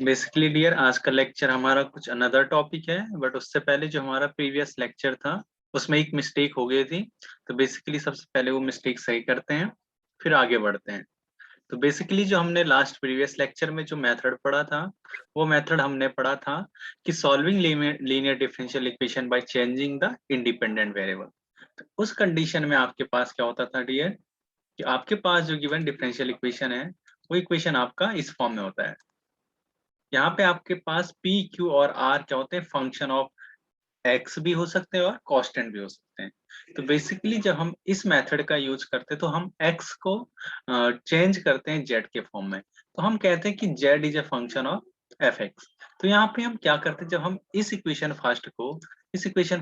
Basically dear, आज का lecture हमारा कुछ अनदर टॉपिक है, बट उससे पहले जो हमारा प्रीवियस लेक्चर था उसमें एक मिस्टेक हो गई थी। तो बेसिकली सबसे पहले वो मिस्टेक सही करते हैं, फिर आगे बढ़ते हैं। तो बेसिकली जो हमने लास्ट प्रीवियस लेक्चर में जो मेथड पढ़ा था, वो मेथड हमने पढ़ा था कि solving linear differential equation by changing the independent variable. तो उस कंडीशन में आपके पास क्या होता था डियर, कि आपके पास जो गिवन डिफरेंशियल इक्वेशन है, वो इक्वेशन आपका इस फॉर्म में होता है। यहाँ पे आपके पास पी क्यू और आर क्या होते हैं, फंक्शन ऑफ एक्स भी हो सकते हैं और कांस्टेंट भी हो सकते हैं। तो बेसिकली जब हम इस मेथड का यूज करते हैं तो हम एक्स को चेंज करते हैं जेड के फॉर्म में। तो हम कहते हैं कि Z is a function of F x. तो यहाँ पे हम क्या करते हैं, जब हम इस इक्वेशन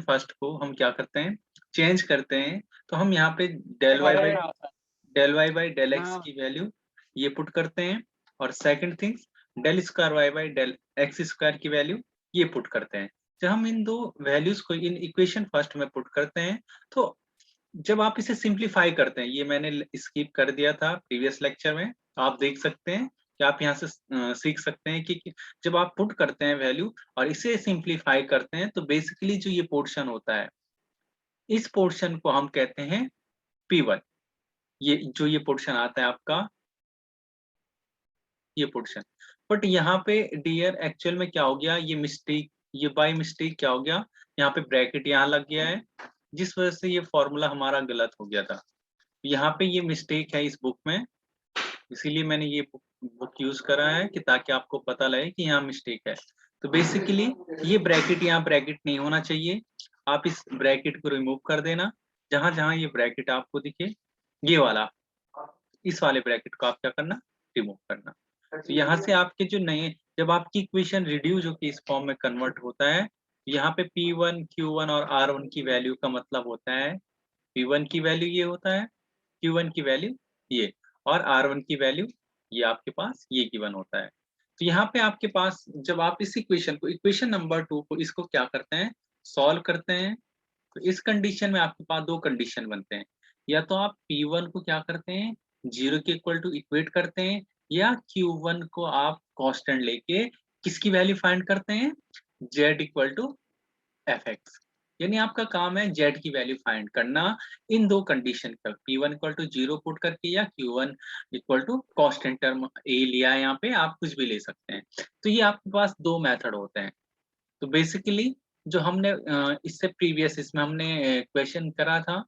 फर्स्ट को हम क्या करते हैं, चेंज करते हैं। तो हम यहाँ पे del y by del x हाँ, की वैल्यू ये पुट करते हैं, और second things del square y by del x square की वैल्यू ये पुट करते हैं। जब हम इन दो वैल्यूज को इन इक्वेशन फर्स्ट में पुट करते हैं, तो जब आप इसे सिंप्लीफाई करते हैं, ये मैंने स्किप कर दिया था प्रीवियस लेक्चर में, तो आप देख सकते हैं कि आप यहाँ से सीख सकते हैं कि जब आप पुट करते हैं वैल्यू और इसे सिंप्लीफाई करते हैं, तो बेसिकली जो ये पोर्शन होता है, इस पोर्शन को हम कहते हैं P1। ये पोर्शन आता है आपका, ये पोर्शन। बट यहाँ पे डियर एक्चुअल में क्या हो गया, ये मिस्टेक, ये बाय मिस्टेक क्या हो गया, यहाँ पे ब्रैकेट यहाँ लग गया है, जिस वजह से ये फॉर्मूला हमारा गलत हो गया था। यहाँ पे ये मिस्टेक है इस बुक में, इसीलिए मैंने ये बुक यूज करा है कि ताकि आपको पता लगे कि यहाँ मिस्टेक है। तो बेसिकली ये ब्रैकेट, यहाँ ब्रैकेट नहीं होना चाहिए, आप इस ब्रैकेट को रिमूव कर देना। जहां जहां ये ब्रैकेट आपको दिखे, ये वाला, इस वाले ब्रैकेट को आप क्या करना, रिमूव करना। तो यहाँ से आपके जो नए, जब आपकी इक्वेशन रिड्यूस होकर इस फॉर्म में कन्वर्ट होता है, यहाँ पे P1, Q1 और R1 की वैल्यू का मतलब होता है, P1 की वैल्यू ये होता है, Q1 की वैल्यू ये, और R1 की वैल्यू ये आपके पास ये गिवन होता है। तो यहाँ पे आपके पास जब आप इस इक्वेशन को, इक्वेशन नंबर 2 को, इसको क्या करते हैं, सॉल्व करते हैं, तो इस कंडीशन में आपके पास दो कंडीशन बनते हैं। या तो आप P1 को क्या करते हैं, 0 के इक्वल टू इक्वेट करते हैं, या Q1 को आप कांस्टेंट लेके किसकी वैल्यू फाइंड करते हैं, Z equal to f x. यानी आपका काम है जेड की वैल्यू फाइंड करना इन दो कंडीशन पर, P1 इक्वल टू 0 पुट करके, या Q1 equal to constant term A लिया है, यहाँ पे आप कुछ भी ले सकते हैं। तो ये आपके पास दो मेथड होते हैं। तो बेसिकली जो हमने इससे प्रीवियस इसमें हमने क्वेश्चन करा था,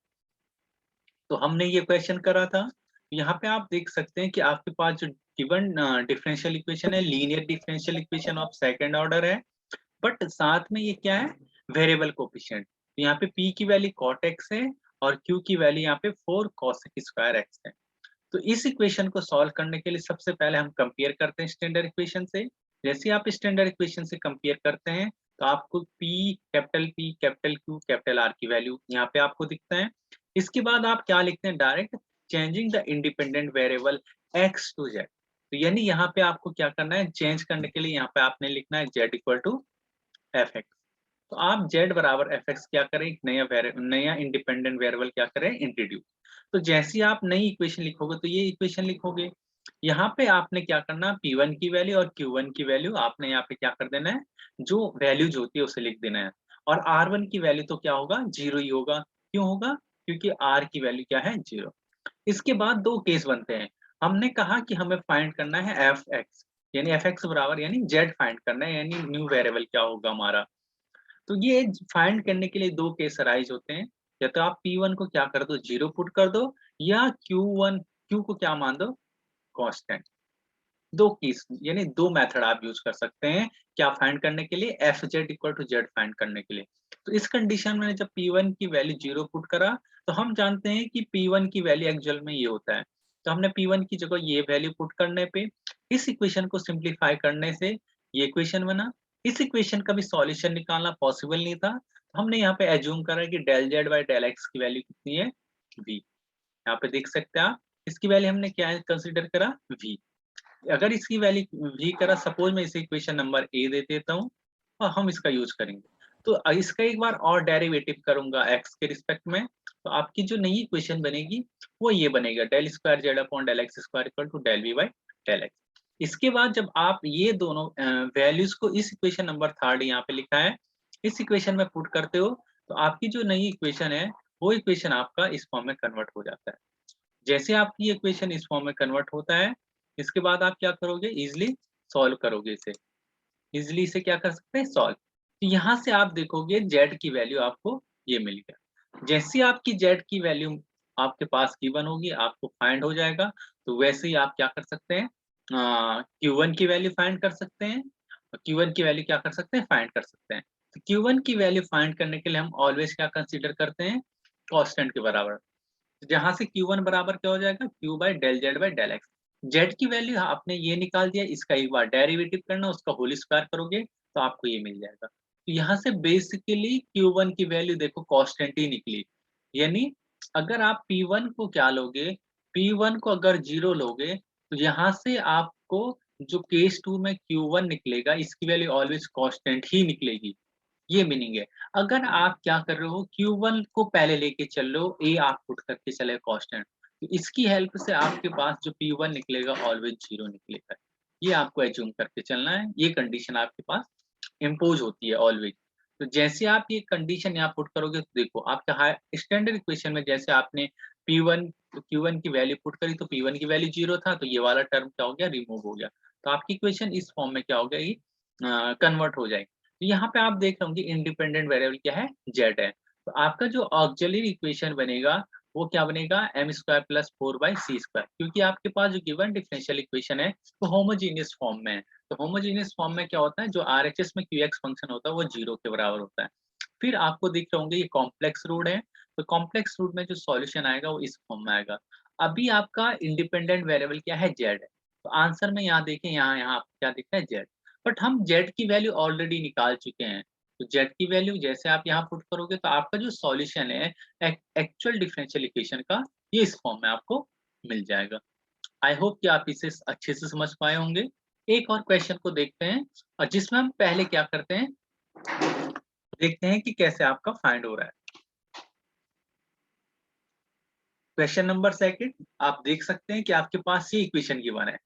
तो हमने ये क्वेश्चन करा था, यहाँ पे आप देख सकते हैं कि आपके पास जो गिवन डिफरेंशियल इक्वेशन है, linear differential equation of second order है, बट साथ में ये क्या है, वेरिएबल कोफिशिएंट। तो यहाँ पे p की वैल्यू cot x है, और q की वैल्यू यहाँ पे 4 cosec स्क्वायर x है। तो इस इक्वेशन को सॉल्व करने के लिए सबसे पहले हम कंपेयर करते हैं स्टैंडर्ड इक्वेशन से। जैसे ही आप स्टैंडर्ड इक्वेशन से कंपेयर करते हैं, तो आपको P, capital Q, capital R की वैल्यू यहाँ पे आपको दिखता है। इसके बाद आप क्या लिखते हैं, direct changing the independent variable x to z। तो यानी यहाँ पे आपको क्या करना है, चेंज करने के लिए यहाँ पे आपने लिखना है z equal to f x. तो आप z बराबर एफ एक्स क्या करें, नया इंडिपेंडेंट वेरिएबल क्या करें, इंट्रोड्यूस। तो जैसे ही आप नई इक्वेशन लिखोगे, तो ये इक्वेशन लिखोगे, यहाँ पे आपने क्या करना, P1 की वैल्यू और Q1 की वैल्यू आपने यहाँ पे क्या कर देना है, जो वैल्यूज होती है उसे लिख देना है। और R1 की वैल्यू तो क्या होगा, 0 ही होगा। क्यों होगा, क्योंकि R की वैल्यू क्या है, 0। इसके बाद दो केस बनते हैं। हमने कहा कि हमें फाइंड करना है एफ एक्स, यानी एफ एक्स बराबर यानी जेड फाइंड करना है, यानी न्यू वेरिएबल क्या होगा हमारा। तो ये फाइंड करने के लिए दो केस अराइज होते हैं। या तो आप P1 को क्या कर दो, 0 पुट कर दो, या Q को क्या मान दो, कांस्टेंट। दो केस यानी दो मेथड आप यूज कर सकते हैं क्या फाइंड करने के लिए, f z equal to z find करने के लिए। तो इस कंडीशन में जब P1 की वैल्यू 0 पुट करा, तो हम जानते हैं कि P1 की वैल्यू एक्चुअल में ये होता है। तो हमने P1 की जगह ये वैल्यू पुट करने पे, इस इक्वेशन को सिंप्लीफाई करने से ये इक्वेशन बना। इस इक्वेशन का भी सॉल्यूशन निकालना पॉसिबल नहीं था, तो हमने यहाँ पे एज्यूम करा कि del Z by del x की वैल्यू कितनी है, v। यहाँ पे देख सकते हैं आप, इसकी वैल्यू हमने क्या कंसिडर करा, v। अगर इसकी वैल्यू v करा, सपोज मैं इसे इक्वेशन नंबर ए दे देता हूँ, और हम इसका यूज करेंगे। तो इसका एक बार और डेरिवेटिव करूंगा x के रिस्पेक्ट में, तो आपकी जो नई इक्वेशन बनेगी वो ये बनेगा, del square Z upon del x square equal to del v by del x. इसके बाद जब आप ये दोनों वैल्यूज को इस इक्वेशन नंबर 3 यहाँ पे लिखा है, इस इक्वेशन में पुट करते हो तो आपकी जो नई इक्वेशन है वो इक्वेशन आपका इस फॉर्म में कन्वर्ट हो जाता है। जैसे आपकी इक्वेशन इस फॉर्म में कन्वर्ट होता है, इसके बाद आप क्या करोगे, इजिली सॉल्व करोगे इसे। इजिली इसे क्या कर सकते हैं, सॉल्व। तो यहाँ से आप देखोगे जेड की वैल्यू आपको ये मिल गया। जैसे आपकी जेड की वैल्यू आपके पास गिवन होगी, आपको फाइंड हो जाएगा, तो वैसे ही आप क्या कर सकते हैं, Q1 की वैल्यू फाइंड कर सकते हैं। Q1 की वैल्यू क्या कर सकते हैं, फाइंड कर सकते हैं। तो Q1 की वैल्यू फाइंड करने के लिए हम ऑलवेज क्या कंसीडर करते हैं, कांस्टेंट के बराबर। जहाँ से Q1 बराबर क्या हो जाएगा, Q by del Z by del x. Z की वैल्यू आपने ये निकाल दिया, इसका एक बार डेरिवेटिव करना, उसका होल स्क्वायर करोगे तो आपको ये मिल जाएगा। तो यहाँ से बेसिकली Q1 की वैल्यू देखो कांस्टेंट ही निकली। यानी अगर आप P1 को क्या लोगे, P1 को अगर 0 लोगे तो यहाँ से आपको जो केस 2 में Q1 निकलेगा, इसकी वैल्यू ऑलवेज कांस्टेंट ही निकलेगी। ये मीनिंग है। अगर आप क्या कर रहे हो, Q1 को पहले लेके चल रहे हो, A आप पुट करके चले कांस्टेंट, तो इसकी हेल्प से आपके पास जो P1 निकलेगा ऑलवेज 0 निकलेगा। ये आपको एज्यूम करके चलना है, ये कंडीशन आपके पास इम्पोज होती है ऑलवेज। तो जैसे आप ये कंडीशन यहाँ पुट करोगे तो देखो आपका हाई स्टैंडर्ड इक्वेशन में जैसे आपने P1 तो Q1 की वैल्यू पुट करी तो P1 की वैल्यू 0 था, तो ये वाला टर्म क्या हो गया, रिमूव हो गया। तो आपकी इक्वेशन इस फॉर्म में क्या हो गया, ये कन्वर्ट हो जाएगी। तो यहाँ पे आप देख रहे होंगे इंडिपेंडेंट वेरिएबल क्या है, जेड है। तो आपका जो ऑक्सिलरी इक्वेशन बनेगा वो क्या बनेगा, एम स्क्वायर प्लस 4/c², क्योंकि आपके पास जो गिवन डिफरेंशियल इक्वेशन है वो होमोजीनियस फॉर्म में है। तो होमोजीनियस फॉर्म में क्या होता है, जो आरएचएस में क्यूएक्स फंक्शन होता है वो 0 के बराबर होता है। फिर आपको दिख रहे होंगे ये कॉम्प्लेक्स रूट है, तो कॉम्प्लेक्स रूट में जो सॉल्यूशन आएगा वो इस फॉर्म में आएगा। अभी आपका इंडिपेंडेंट वेरिएबल क्या है, जेड है। तो आंसर में यहाँ देखें, यहाँ आपको क्या दिख रहा है, जेड। बट हम जेड की वैल्यू ऑलरेडी निकाल चुके हैं। तो जेड की वैल्यू जैसे आप यहाँ पुट करोगे तो आपका जो सॉल्यूशन है एक्चुअल डिफरेंशियल इक्वेशन का, ये इस फॉर्म में आपको मिल जाएगा। आई होप कि आप इसे अच्छे से समझ पाए होंगे। एक और क्वेश्चन को देखते हैं, और जिसमें हम पहले क्या करते हैं, देखते हैं कि कैसे आपका फाइंड हो रहा है। क्वेश्चन नंबर सेकंड, आप देख सकते हैं कि आपके पास ये इक्वेशन गिवन है,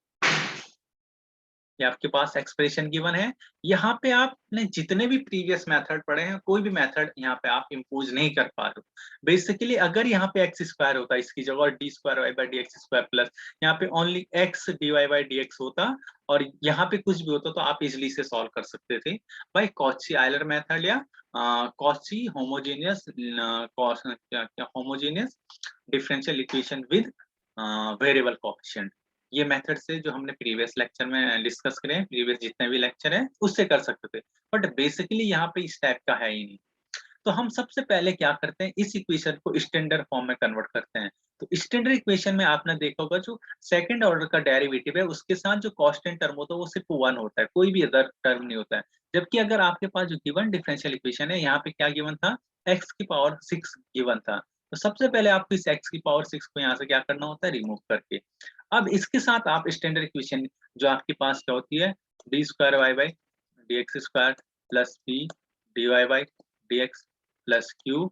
ये आपके पास एक्सप्रेशन गिवन है। यहाँ पे आपने जितने भी प्रीवियस मेथड पढ़े हैं, कोई भी मेथड यहाँ पे आप इम्पोज नहीं कर पा रहे हो। बेसिकली अगर यहाँ पे एक्स स्क्वायर होता इसकी जगह, और d square y by d x square plus यहाँ पे only x d y by d x होता, और यहाँ पे कुछ भी होता तो आप इजिली से सॉल्व कर सकते थे बाई कॉची आयलर मेथड या Cauchy homogeneous homogeneous differential equation with variable coefficient. ये मेथड से जो हमने प्रीवियस लेक्चर में डिस्कस करे हैं, प्रीवियस जितने भी लेक्चर हैं उससे कर सकते थे, बट बेसिकली यहाँ पे इस टाइप का है ही नहीं। तो हम सबसे पहले क्या करते हैं, इस इक्वेशन को स्टैंडर्ड फॉर्म में कन्वर्ट करते हैं। तो स्टैंडर्ड इक्वेशन में आपने देखा होगा जो सेकंड ऑर्डर का डेरिवेटिव है उसके साथ जो कांस्टेंट टर्म होता है वो सिर्फ 1 होता है, कोई भी अदर टर्म नहीं होता है। जबकि अगर आपके पास जो गिवन डिफरेंशियल इक्वेशन है, यहाँ पे क्या गिवन था, x की पावर 6 गिवन था। तो सबसे पहले आपको इस x की पावर 6 को यहाँ से क्या करना होता है, रिमूव करके। अब इसके साथ आप स्टैंडर्ड इक्वेशन जो आपके पास क्या होती है, d square y by d x square plus b d y by d x plus q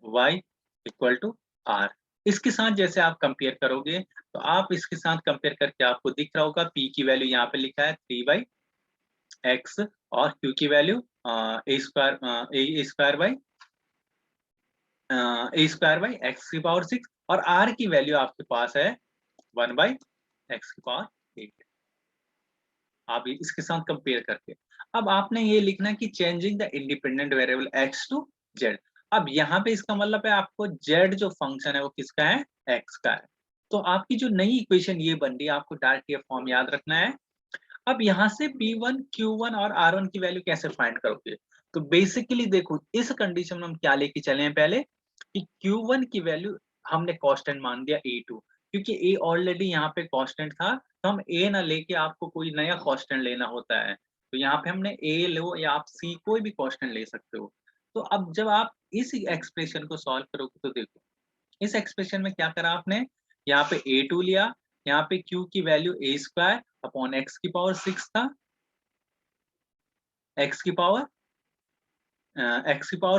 y equal to r. इसके साथ जैसे आप कंपेयर करोगे तो आप इसके साथ कंपेयर करके आपको दिख रहा होगा p की वैल्यू यहाँ पे लिखा है 3/x, और q की value a square by x की पावर 6, और r की वैल्यू आपके पास है 1/x की पावर 8। आप इसके साथ कंपेयर करके अब आपने ये लिखना है कि changing the independent variable x to z। अब यहाँ पे इसका मतलब है आपको z जो फंक्शन है वो किसका है, x का है। तो आपकी जो नई इक्वेशन ये बन रही है, आपको डायरेक्ट ये फॉर्म याद रखना है। अब यहाँ से P1, Q1 और R1 की वैल्यू कैसे फाइंड करोगे, तो बेसिकली देखो इस कंडीशन में हम क्या लेके चले हैं पहले, कि Q1 की वैल्यू हमने कांस्टेंट मान दिया A2, क्योंकि A ऑलरेडी यहाँ पे कांस्टेंट था, तो हम A ना लेके आपको कोई नया कांस्टेंट लेना होता है। तो यहाँ पे हमने A लो या आप C कोई भी कांस्टेंट ले सकते हो। तो अब जब आप इस एक्सप्रेशन को सॉल्व करोगे तो देखो इस एक्सप्रेशन में क्या करा आपने, यहाँ पे A2 लिया, यहाँ पे Q की value a square upon x की पावर 6 था, x की पावर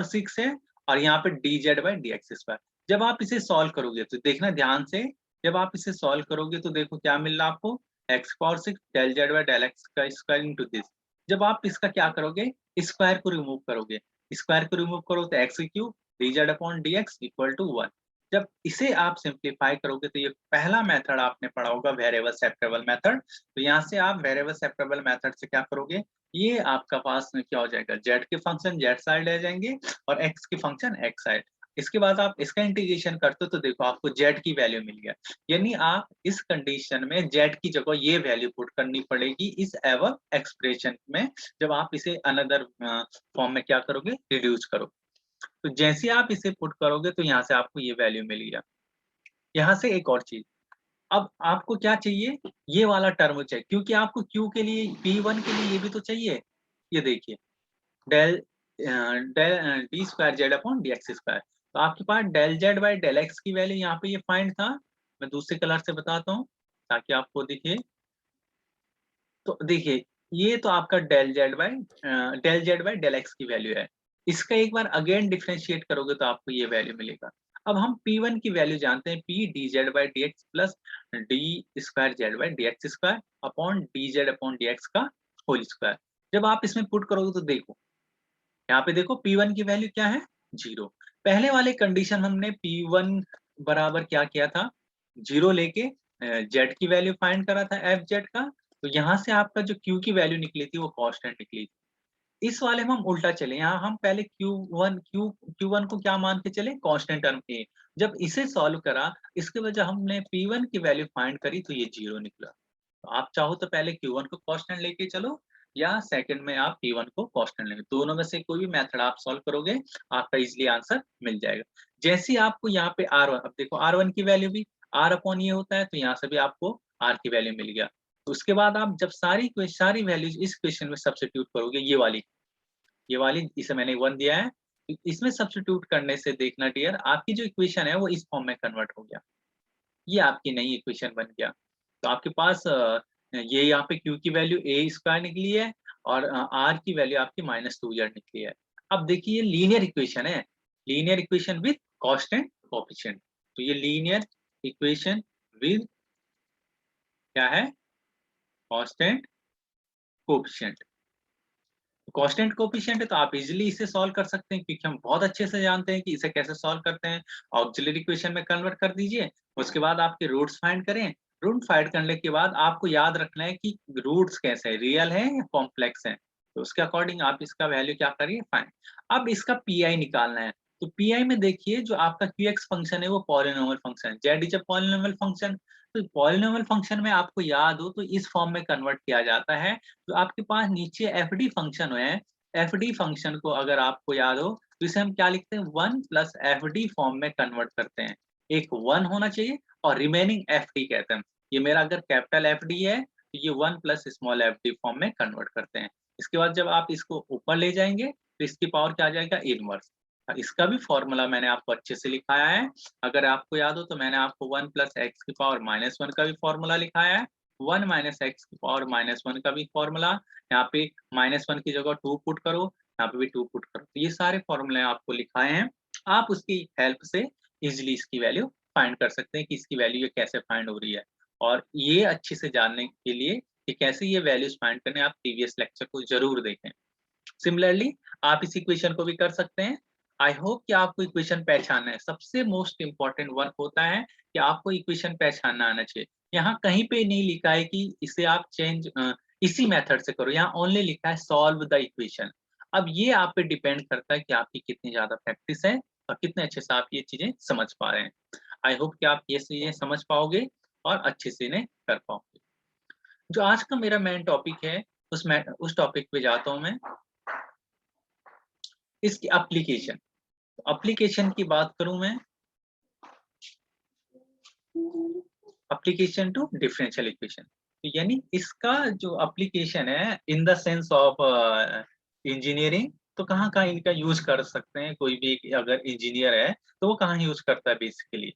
6 है, और यहाँ पे dz by d x square. जब आप इसे सॉल्व करोगे तो देखना ध्यान से, जब आप इसे सॉल्व करोगे तो देखो क्या मिल रहा है आपको, x power 6 del z by del x का स्क्वायर इनटू दिस। जब आप इसका क्या करोगे, स्क्वायर को रिमूव करोगे, स्क्वायर को रिमूव करो तो x cube dz upon dx equal to 1। जब इसे आप सिंप्लीफाई करोगे तो ये पहला मेथड आपने पढ़ा होगा वेरिएबल सेपरेबल मेथड। तो यहाँ से आप वेरिएबल सेपरेबल मेथड से क्या करोगे, ये आपका पास में क्या हो जाएगा, z के फंक्शन z साइड ले जाएंगे और x के फंक्शन x साइड। इसके बाद आप इसका इंटीग्रेशन करते हो तो देखो आपको z की वैल्यू मिल गया। यानी आप इस कंडीशन में z की जगह ये वैल्यू पुट करनी पड़ेगी इस एवर एक्सप्रेशन में, जब आप इसे अनदर फॉर्म में क्या करोगे, रिड्यूस करो। तो जैसे आप इसे पुट करोगे तो यहाँ से आपको ये वैल्यू मिल गया। यहाँ से एक और चीज, अब आपको क्या चाहिए, ये वाला टर्म चाहिए, क्योंकि आपको Q के लिए P1 के लिए ये भी तो चाहिए। ये देखिए del del D square Z upon D x square. तो आपके पास del Z by del x की वैल्यू यहाँ पे ये फाइंड था। मैं दूसरे कलर से बताता हूँ ताकि आपको दिखे। तो देखिए ये तो आपका del Z by del x की वैल्यू है। इसका एक बार अगेन डिफरेंशिएट करोगे तो आपको ये वैल्यू मिलेगा। अब हम P1 की वैल्यू जानते हैं, P D Z by d x plus D square Z by d x square upon D Z upon D x का होल स्क्वायर। जब आप इसमें पुट करोगे तो देखो यहाँ पे देखो P1 की वैल्यू क्या है, 0। पहले वाले कंडीशन हमने P1 बराबर क्या किया था, 0 लेके Z की वैल्यू फाइंड करा था FZ का। तो यहाँ से आपका जो Q की वैल्यू निकली थी वो कांस्टेंट निकली थी। इस वाले में हम उल्टा चले, यहाँ हम पहले Q1 को क्या मान के चले, कांस्टेंट टर्म के। जब इसे सॉल्व करा, इसके वजह हमने P1 की वैल्यू फाइंड करी तो ये 0 निकला। तो आप चाहो तो पहले Q1 को कांस्टेंट लेके चलो या सेकंड में आप P1 को कांस्टेंट लेंगे, दोनों में से कोई भी मेथड आप सॉल्व करोगे आपका इजीली आंसर मिल जाएगा। जैसे आपको यहाँ पे R1, अब देखो R1 की वैल्यू भी R अपॉन ये होता है, तो यहाँ से भी आपको R की वैल्यू मिल गया। तो उसके बाद आप जब सारी वैल्यूज इस क्वेश्चन में सब्स्टिट्यूट करोगे, ये वाली इसे मैंने 1 दिया है, तो इसमें सब्स्टिट्यूट करने से देखना डियर आपकी जो इक्वेशन है वो इस फॉर्म में कन्वर्ट हो गया। ये आपकी नई इक्वेशन बन गया। तो आपके पास ये यहाँ पे Q की वैल्यू a स्क्वायर निकली है और R की वैल्यू आपकी -2z निकली है। अब देखिए ये लीनियर इक्वेशन है, linear equation with constant coefficient. तो ये लीनियर इक्वेशन विद क्या है, कांस्टेंट कोएफिशिएंट। कांस्टेंट कोएफिशिएंट है तो आप इजीली इसे सॉल्व कर सकते हैं, क्योंकि हम बहुत अच्छे से जानते हैं कि इसे कैसे सॉल्व करते हैं। ऑक्सिलरी इक्वेशन में कन्वर्ट कर दीजिए, उसके बाद आपके रूट्स फाइंड करें। रूट फाइंड करने के बाद आपको याद रखना है कि रूट्स कैसे हैं, रियल है या कॉम्प्लेक्स है। तो उसके अकॉर्डिंग आप इसका वैल्यू क्या करिए, फाइंड। अब इसका पीआई निकालना है। तो पीआई में देखिए जो आपका क्यूएक्स फंक्शन है वो पॉलिनोमियल फंक्शन है, Z is a polynomial function. तो पॉलिनोमियल फंक्शन में आपको याद हो तो इस फॉर्म में कन्वर्ट किया जाता है। तो आपके पास नीचे एफ डी फंक्शन है, एफ डी फंक्शन को अगर आपको याद हो तो इसे हम क्या लिखते हैं, 1 प्लस एफ डी फॉर्म में कन्वर्ट करते हैं। एक 1 होना चाहिए और रिमेनिंग एफ डी कहते हैं। ये मेरा अगर कैपिटल एफ डी है तो ये 1 plus small F D form में कन्वर्ट करते हैं। इसके बाद जब आप इसको ऊपर ले जाएंगे तो इसकी पावर क्या आ जाएगा, इनवर्स। इसका भी फॉर्मूला मैंने आपको अच्छे से लिखाया है। अगर आपको याद हो तो मैंने आपको 1 प्लस एक्स की पावर -1 का भी फॉर्मूला लिखाया है, 1 माइनस एक्स की पावर -1 का भी फॉर्मूला। यहाँ पे -1 की जगह 2 पुट करो, यहाँ पे भी 2 पुट करो। तो ये सारे फॉर्मूले आपको लिखाए हैं, आप उसकी हेल्प से इजिली इसकी वैल्यू फाइंड कर सकते हैं कि इसकी वैल्यू ये कैसे फाइंड हो रही है। और ये अच्छे से जानने के लिए कि कैसे ये वैल्यूज फाइंड करने, आप प्रीवियस लेक्चर को जरूर देखें। सिमिलरली आप इस इक्वेशन को भी कर सकते हैं। आई होप कि आपको इक्वेशन पहचानना है, सबसे मोस्ट इंपॉर्टेंट वर्क होता है कि आपको इक्वेशन पहचानना आना चाहिए। यहाँ कहीं पे नहीं लिखा है कि इसे आप चेंज इसी मेथड से करो, यहाँ ओनली लिखा है सॉल्व द इक्वेशन। अब ये आप पे डिपेंड करता है कि आपकी कितनी ज्यादा प्रैक्टिस है और कितने अच्छे से आप ये चीजें समझ पा रहे हैं। आई होप कि आप ये चीजें समझ पाओगे और अच्छे से इन्हें कर पाओगे। जो आज का मेरा मेन टॉपिक है उस टॉपिक पे जाता हूँ मैं, इसकी एप्लीकेशन। एप्लीकेशन की बात करूं मैं, एप्लीकेशन टू डिफरेंशियल इक्वेशन, तो यानी इसका जो एप्लीकेशन है in the sense of engineering, तो कहाँ कहाँ इनका यूज कर सकते हैं, कोई भी अगर इंजीनियर है तो वो कहाँ यूज करता है basically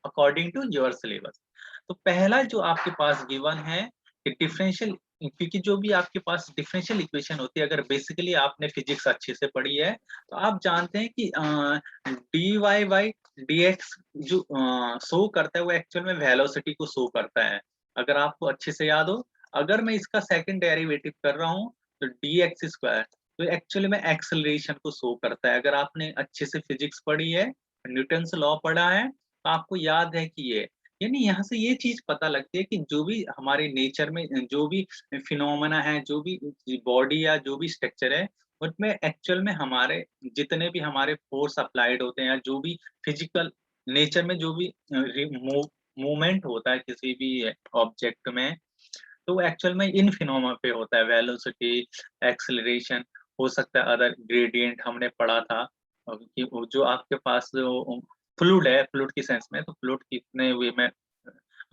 according to your syllabus. तो पहला जो आपके पास गिवन है कि डिफरेंशियल, क्योंकि जो भी आपके पास डिफरेंशियल इक्वेशन होती है, अगर बेसिकली आपने फिजिक्स अच्छे से पढ़ी है तो आप जानते हैं कि d y by d x जो शो करता है वो एक्चुअल में वेलोसिटी को शो करता है। अगर आपको अच्छे से याद हो, अगर मैं इसका सेकंड डेरिवेटिव कर रहा हूँ तो dx स्क्वायर, तो एक्चुअली में एक्सेलरेशन को शो करता है। अगर आपने अच्छे से फिजिक्स पढ़ी है, न्यूटन्स लॉ पढ़ा है, तो आपको याद है कि ये, यानी यहाँ से ये चीज़ पता लगती है कि जो भी हमारे नेचर में जो भी फिनोमेना है, जो भी बॉडी या जो भी स्ट्रक्चर है, उसमें एक्चुअल में हमारे जितने भी हमारे फोर्स अप्लाइड होते हैं, जो भी फिजिकल नेचर में जो भी मूवमेंट होता है किसी भी ऑब्जेक्ट में, तो एक्चुअल में इन फिनोमेना पे होता है। वेलोसिटी, एक्सेलरेशन, हो सकता है अदर ग्रेडिएंट हमने पढ़ा था, कि वो जो आपके पास जो फ्लूइड है, फ्लूइड की सेंस में, तो फ्लूइड कितने वे में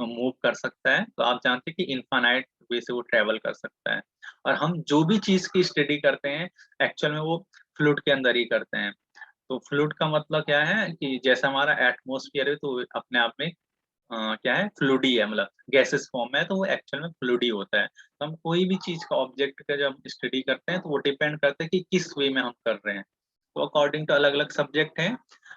मूव कर सकता है, तो आप जानते हैं कि इनफाइनाइट वे से वो ट्रैवल कर सकता है। और हम जो भी चीज़ की स्टडी करते हैं, एक्चुअल में वो फ्लूइड के अंदर ही करते हैं। तो फ्लूइड का मतलब क्या है कि जैसा हमारा एटमॉस्फेयर है, तो अपने आप में क्या है, फ्लूइड ही है, मतलब गैसेस फॉर्म में है, तो वो एक्चुअल में फ्लूइड ही होता है। तो हम कोई भी चीज़ का ऑब्जेक्ट का जब स्टडी करते हैं, तो वो डिपेंड करता है कि किस वे में हम कर रहे हैं। तो अकॉर्डिंग टू अलग-अलग सब्जेक्ट हैं,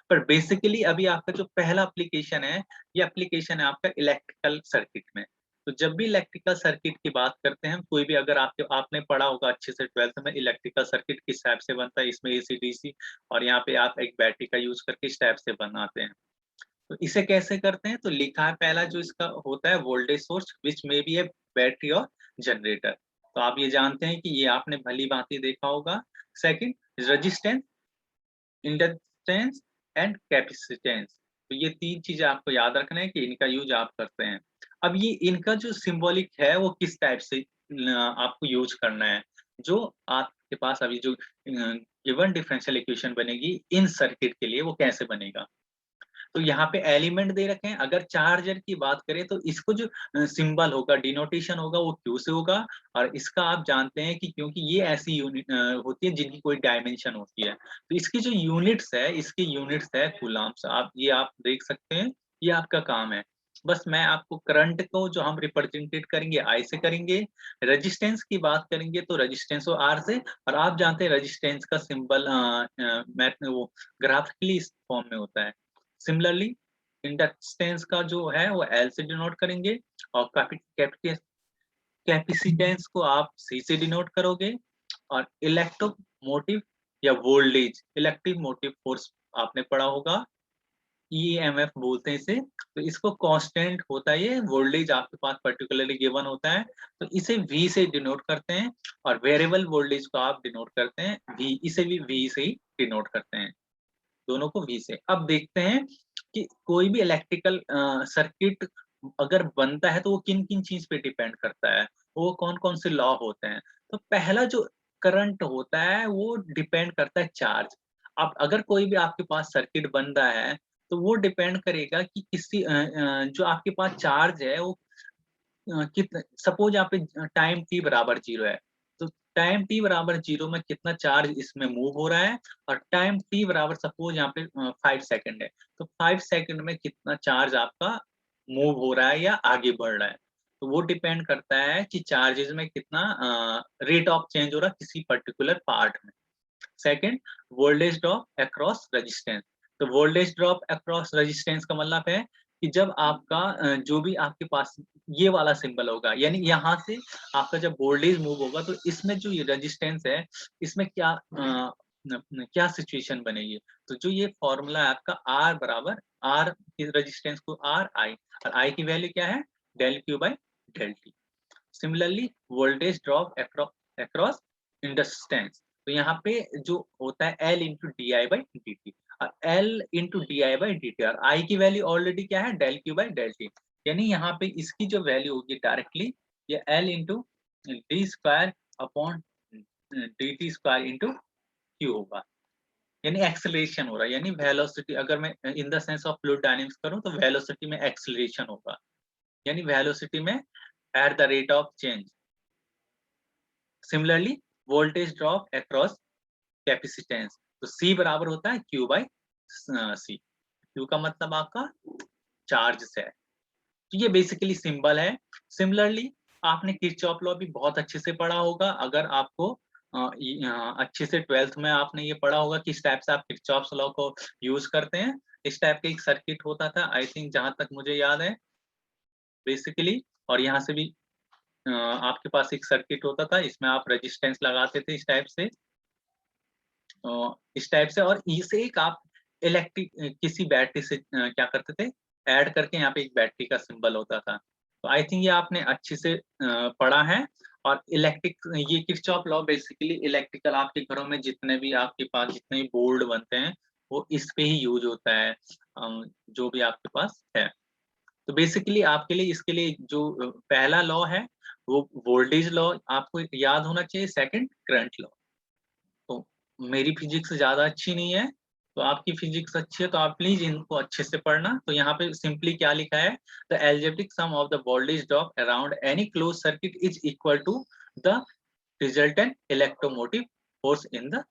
पर बेसिकली अभी आपका जो पहला एप्लीकेशन है, ये एप्लीकेशन है आपका इलेक्ट्रिकल सर्किट में। तो जब भी इलेक्ट्रिकल सर्किट की बात करते हैं, कोई भी अगर आपके आपने पढ़ा होगा अच्छे से 12th में, इलेक्ट्रिकल सर्किट किस टाइप से बनता है, इसमें एसी-डीसी, और यहाँ पे आप एक बैटरी का यूज़ करके इस टाइप से बनाते हैं। तो इसे कैसे करते हैं? तो लिखा है पहला जो इसका होता है voltage source which may be A battery और जनरेटर। तो आप ये जानते हैं कि ये आपने भली-भांति देखा होगा। Second, resistance, inductance and capacitance. तो ये 3 चीज़ें आपको याद रखना है कि इनका यूज़ आप करते हैं। अब ये इनका जो सिंबॉलिक है वो किस टाइप से आपको यूज़ करना है। जो आपके पास अभी जो गिवन डिफरेंशियल इक्वेशन बनेगी इन सर्किट के लिए वो कैसे बनेगा? तो यहाँ पे एलिमेंट दे रखे हैं। अगर चार्जर की बात करें तो इसको जो सिंबल होगा, डिनोटेशन होगा वो क्यू से होगा, और इसका आप जानते हैं कि क्योंकि ये ऐसी यूनिट होती है जिनकी कोई डायमेंशन होती है। तो इसकी जो यूनिट्स है, इसकी यूनिट्स है कूलम्ब्स। आप ये आप देख सकते हैं, ये आपका काम है। बस मैं आपको करंट को जो हम रिप्रेजेंटेट करेंगे आई से करेंगे, रेजिस्टेंस की बात करेंगे तो रेजिस्टेंस को आर से, और आप जानते हैं रेजिस्टेंस का सिंबल मैथ में वो ग्राफिकली इस फॉर्म में होता है। सिमिलरली इंडक्टेंस का जो है वो एल से डिनोट करेंगे, और कैपेसिटेंस को आप सी से डिनोट करोगे, और इलेक्ट्रोमोटिव या वोल्टेज, इलेक्ट्रिक मोटिव फोर्स आपने पढ़ा होगा, ईएमएफ बोलते हैं इसे। तो इसको कांस्टेंट होता है, ये वोल्टेज आपके पास पर्टिकुलरली गिवन होता है, तो इसे वी से डिनोट करते हैं, और वेरिएबल वोल्टेज को आप डिनोट करते हैं वी, इसे भी वी से ही डिनोट करते हैं, दोनों को वी से। अब देखते हैं कि कोई भी इलेक्ट्रिकल सर्किट अगर बनता है तो वो किन-किन चीज़ पे डिपेंड करता है, वो कौन-कौन से लॉ होते हैं। तो पहला जो करंट होता है वो डिपेंड करता है चार्ज। अब अगर कोई भी आपके पास सर्किट बन रहा है, तो वो डिपेंड करेगा कि किसी जो आपके पास चार्ज है वो कितना, सपोज़ यहाँ पे टाइम t बराबर 0 है, तो टाइम t बराबर 0 में कितना चार्ज इसमें मूव हो रहा है, और टाइम t बराबर सपोज़ यहाँ पे 5 सेकंड है, तो 5 सेकंड में कितना चार्ज आपका मूव हो रहा है या आगे बढ़ रहा है। तो वो डिपेंड करता है कि चार्जेज़ में कितना रेट ऑफ चेंज हो रहा है किसी पर्टिकुलर पार्ट में। Second, voltage drop across resistance. तो वोल्टेज ड्रॉप अक्रॉस रेजिस्टेंस का मतलब है कि जब आपका जो भी आपके पास ये वाला सिंबल होगा, यानी यहाँ से आपका जब वोल्टेज मूव होगा तो इसमें जो ये रेजिस्टेंस है, इसमें क्या क्या सिचुएशन बनेगी। तो जो ये फॉर्मूला है आपका R बराबर, R की रेजिस्टेंस को R I, और I की वैल्यू क्या है, del Q by del T। Similarly voltage drop across inductance, तो यहाँ पे जो होता है L into d I by d t, और L into d I by d t, और I की वैल्यू ऑलरेडी क्या है, del Q by del t. यानी यहाँ पे इसकी जो वैल्यू होगी डायरेक्टली, ये L into D square upon D T square into Q होगा। यानी एक्सेलरेशन हो रहा है, यानी वेलोसिटी, अगर मैं in the sense of fluid dynamics करूँ तो वेलोसिटी में एक्सेलरेशन होगा, यानी वेलोसिटी में at the rate of change. Similarly voltage drop across capacitance, तो C बराबर होता है Q बाई C। Q का मतलब आपका चार्ज से है। तो ये बेसिकली सिंबल है। सिमिलरली आपने किरचॉफ लॉ भी बहुत अच्छे से पढ़ा होगा। अगर आपको अच्छे से 12th में आपने ये पढ़ा होगा कि इस टाइप से आप किरचॉफ लॉ को यूज करते हैं। इस टाइप का एक सर्किट होता था, आई थिंक जहां तक मुझे याद है। बेसिकली और यहाँ से भी आपके पास एक सर्किट होता था, इसमें आप रेजिस्टेंस लगाते थे इस टाइप से और इसे एक आप इलेक्ट्रिक किसी बैटरी से क्या करते थे, ऐड करके यहाँ पे एक बैटरी का सिंबल होता था। तो आई थिंक ये आपने अच्छे से पढ़ा है और इलेक्ट्रिक ये किरचॉफ लॉ बेसिकली इलेक्ट्रिकल आपके घरों में जितने भी आपके पास जितने भी बोर्ड बनते हैं, वो इस पे ही यूज़ होता है जो भी आपके पास है। तो बेसिकली आपके लिए इसके लिए जो पहला लॉ है, वो वोल्टेज लॉ आपको याद होना चाहिए, सेकंड करंट लॉ। तो मेरी फिजिक्स ज़्यादा अच्छी नहीं है, तो आपकी फिजिक्स अच्छी है तो आप प्लीज़ इनको अच्छे से पढ़ना। तो यहाँ पे सिंपली क्या लिखा है, the algebraic sum of the voltage drop around any closed circuit is equal to the resultant electromotive force in the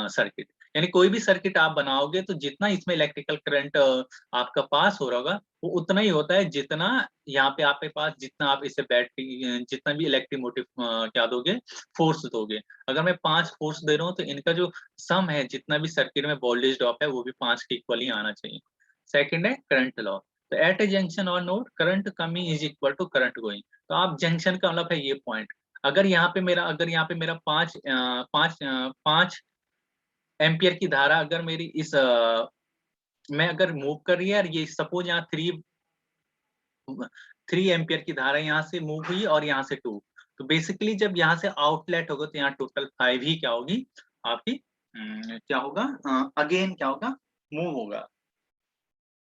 circuit. यानी कोई भी सर्किट आप बनाओगे तो जितना इसमें इलेक्ट्रिकल करंट आपका पास हो रहा होगा, वो उतना ही होता है जितना यहाँ पे आपके पास जितना आप इसे बैटरी जितना भी इलेक्ट्रोमोटिव क्या दोगे, फोर्स दोगे। अगर मैं 5 फोर्स दे रहा हूँ तो इनका जो सम है जितना भी सर्किट में वोल्टेज ड्रॉप है वो भी 5 के इक्वल ही आना चाहिए। सेकंड है करंट लॉ। तो एट ए जंक्शन और node current coming is equal to current going. तो आप जंक्शन का मतलब है ये पॉइंट। अगर यहाँ पे मेरा 5 एम्पियर की धारा अगर मेरी मैं अगर मूव कर रही है और ये सपोज यहाँ 3 एम्पियर की धारा यहाँ से मूव हुई और यहाँ से 2। तो बेसिकली जब यहाँ से आउटलेट होगा तो यहाँ टोटल 5 ही क्या होगी आपकी क्या होगा अगेन क्या होगा मूव होगा।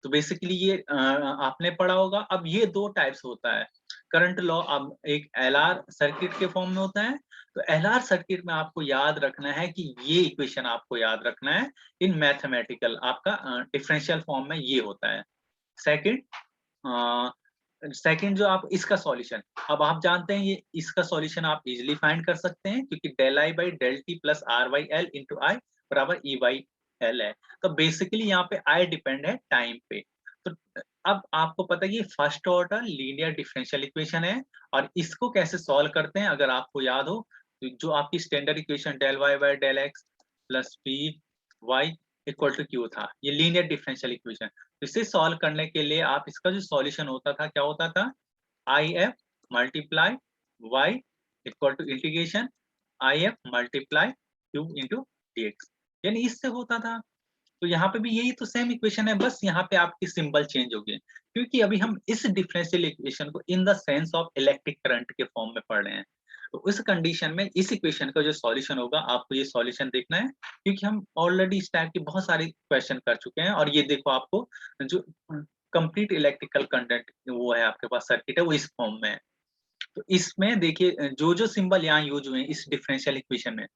तो बेसिकली ये आपने पढ़ा होगा। अब ये 2 टाइप्स होता है करंट लॉ। अब एक एलआर सर्किट के फॉर्म में होता है। तो एलआर सर्किट में आपको याद रखना है कि ये इक्वेशन आपको याद रखना है इन मैथमेटिकल आपका डिफरेंशियल फॉर्म में ये होता है। सेकंड सेकंड जो आप इसका सॉल्यूशन, अब आप जानते हैं ये इसका सॉल्यूशन आप इजीली फाइंड कर सकते हैं क्योंकि del I by del T plus R by L into I बराबर ई बाई एल है। तो बेसिकली यहाँ पे आई डिपेंड है टाइम पे। तो अब आपको पता है ये first order linear differential equation है और इसको कैसे सॉल्व करते हैं अगर आपको याद हो, तो जो आपकी standard equation del y by del x plus p y equal to q था, ये लीनियर डिफरेंशियल इक्वेशन। इसे सॉल्व करने के लिए आप इसका जो सॉल्यूशन होता था क्या होता था, I F multiply y equal to integration I F multiply q into d x, यानी इससे होता था। तो यहाँ पे भी यही तो सेम इक्वेशन है, बस यहाँ पे आपकी सिंबल चेंज हो गए क्योंकि अभी हम इस डिफरेंशियल इक्वेशन को in the sense of electric current के फॉर्म में पढ़ रहे हैं। तो उस कंडीशन में इस इक्वेशन का जो सॉल्यूशन होगा आपको ये सॉल्यूशन देखना है क्योंकि हम ऑलरेडी इस टाइप की बहुत सारी क्वेश्चन कर चुके हैं और ये देखो आपको जो कंप्लीट इलेक्ट्रिकल कंडक्ट वो है आपके पास सर्किट है वो इस फॉर्म में है। तो इसमें देखिए जो जो सिंबल यहाँ यूज हुए हैं इस डिफरेंशियल इक्वेशन में,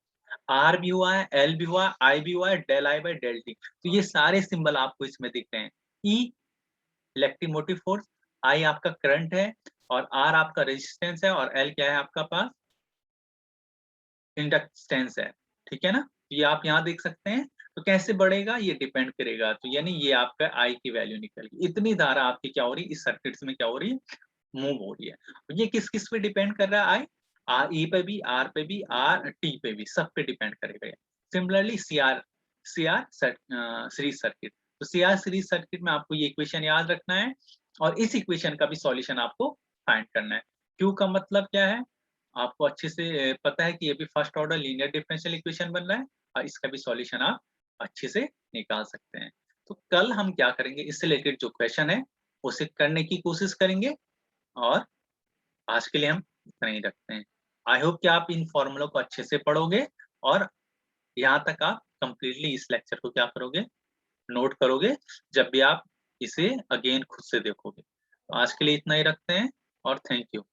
आर भी हुआ है, एल भी हुआ है, आई भी हुआ है, del I by del t. तो ये सारे सिंबल आपको इसमें दिख रहे हैं। ई इलेक्ट्रोमोटिव फोर्स, आई आपका करंट है और आर आपका रेजिस्टेंस है और एल क्या है आपका पास इंडक्टेंस है। ठीक है ना, ये आप यहाँ देख सकते हैं। तो कैसे बढ़ेगा ये डिपेंड करेगा, तो यानी ये आपका आई की वैल्यू निकल गई। इतनी धारा आपकी क्या हो रही है इस सर्किट में क्या हो रही है, मूव हो रही है। ये किस किस पे डिपेंड कर रहा है, आई आर ई पे भी, आर पे भी, आर टी पे भी, सब पे डिपेंड करेगा। Similarly C R series circuit, तो सी आर सीरीज सर्किट में आपको ये इक्वेशन याद रखना है और इस इक्वेशन का भी सॉल्यूशन आपको फाइंड करना है। क्यू का मतलब क्या है आपको अच्छे से पता है कि ये भी first order linear differential equation बन रहा है और इसका भी सॉल्यूशन आप अच्छे से निकाल सकते हैं। तो कल हम क्या करेंगे इससे रिलेटेड जो क्वेश्चन है उसे करने की कोशिश करेंगे और आज के लिए हम इतना ही रखते हैं। आई होप कि आप इन फॉर्मूलों को अच्छे से पढ़ोगे और यहाँ तक आप कंप्लीटली इस लेक्चर को क्या करोगे, नोट करोगे जब भी आप इसे अगेन खुद से देखोगे। तो आज के लिए इतना ही रखते हैं और थैंक यू।